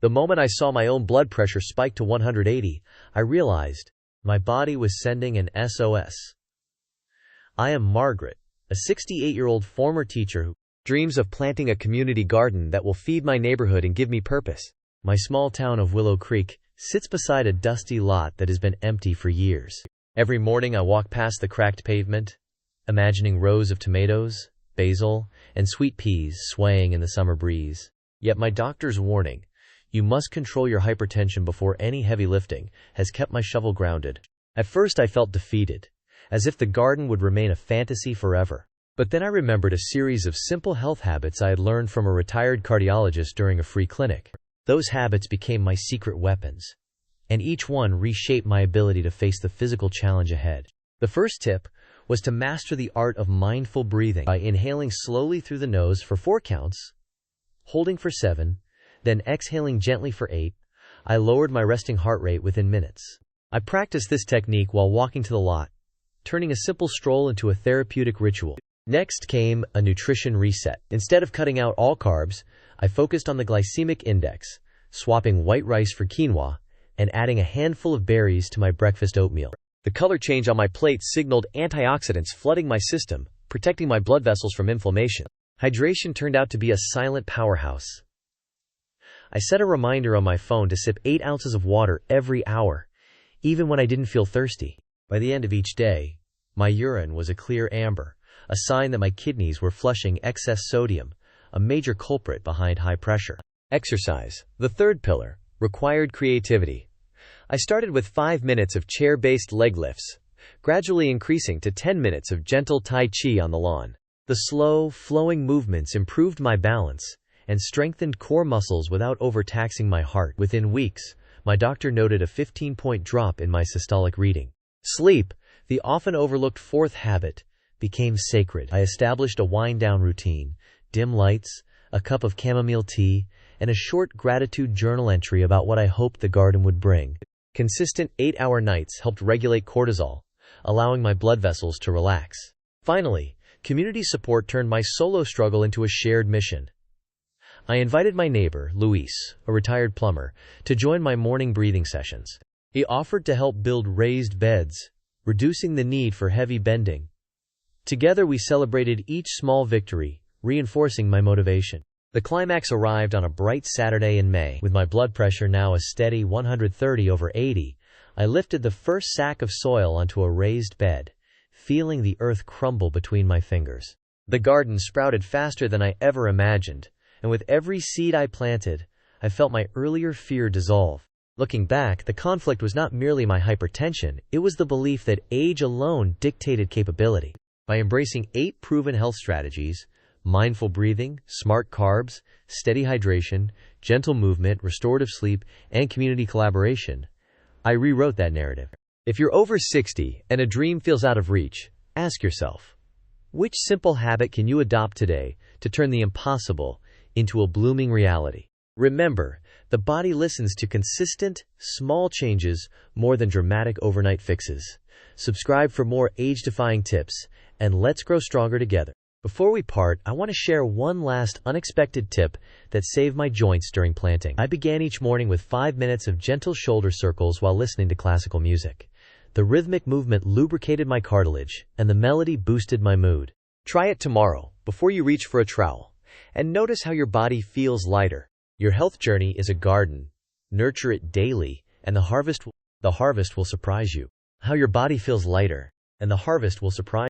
The moment I saw my own blood pressure spike to 180, I realized my body was sending an SOS. I am Margaret, a 68-year-old former teacher who dreams of planting a community garden that will feed my neighborhood and give me purpose. My small town of Willow Creek sits beside a dusty lot that has been empty for years. Every morning I walk past the cracked pavement, imagining rows of tomatoes, basil, and sweet peas swaying in the summer breeze. Yet my doctor's warning, "You must control your hypertension before any heavy lifting," has kept my shovel grounded. At first I felt defeated, as if the garden would remain a fantasy forever. But then I remembered a series of simple health habits I had learned from a retired cardiologist during a free clinic. Those habits became my secret weapons, and each one reshaped my ability to face the physical challenge ahead. The first tip was to master the art of mindful breathing by inhaling slowly through the nose for 4 counts, holding for 7, then exhaling gently for 8. I lowered my resting heart rate within minutes. I practiced this technique while walking to the lot, turning a simple stroll into a therapeutic ritual. Next came a nutrition reset. Instead of cutting out all carbs, I focused on the glycemic index, swapping white rice for quinoa, and adding a handful of berries to my breakfast oatmeal. The color change on my plate signaled antioxidants flooding my system, protecting my blood vessels from inflammation. Hydration turned out to be a silent powerhouse. I set a reminder on my phone to sip 8 ounces of water every hour, even when I didn't feel thirsty. By the end of each day, my urine was a clear amber, a sign that my kidneys were flushing excess sodium, a major culprit behind high pressure. Exercise, the third pillar, required creativity. I started with 5 minutes of chair-based leg lifts, gradually increasing to 10 minutes of gentle Tai Chi on the lawn. The slow, flowing movements improved my balance and strengthened core muscles without overtaxing my heart. Within weeks, my doctor noted a 15-point drop in my systolic reading. Sleep, the often overlooked fourth habit, became sacred. I established a wind-down routine, dim lights, a cup of chamomile tea, and a short gratitude journal entry about what I hoped the garden would bring. Consistent 8-hour nights helped regulate cortisol, allowing my blood vessels to relax. Finally, community support turned my solo struggle into a shared mission. I invited my neighbor, Luis, a retired plumber, to join my morning breathing sessions. He offered to help build raised beds, reducing the need for heavy bending. Together we celebrated each small victory, reinforcing my motivation. The climax arrived on a bright Saturday in May. With my blood pressure now a steady 130/80, I lifted the first sack of soil onto a raised bed, feeling the earth crumble between my fingers. The garden sprouted faster than I ever imagined, and with every seed I planted, I felt my earlier fear dissolve. Looking back, the conflict was not merely my hypertension, it was the belief that age alone dictated capability. By embracing 8 proven health strategies, mindful breathing, smart carbs, steady hydration, gentle movement, restorative sleep, and community collaboration, I rewrote that narrative. If you're over 60 and a dream feels out of reach, ask yourself, which simple habit can you adopt today to turn the impossible into a blooming reality? Remember, the body listens to consistent, small changes more than dramatic overnight fixes. Subscribe for more age-defying tips, and let's grow stronger together. Before we part, I want to share one last unexpected tip that saved my joints during planting. I began each morning with 5 minutes of gentle shoulder circles while listening to classical music. The rhythmic movement lubricated my cartilage, and the melody boosted my mood. Try it tomorrow, before you reach for a trowel, and notice how your body feels lighter. Your health journey is a garden. Nurture it daily, and the harvest will surprise you. How your body feels lighter, and the harvest will surprise you.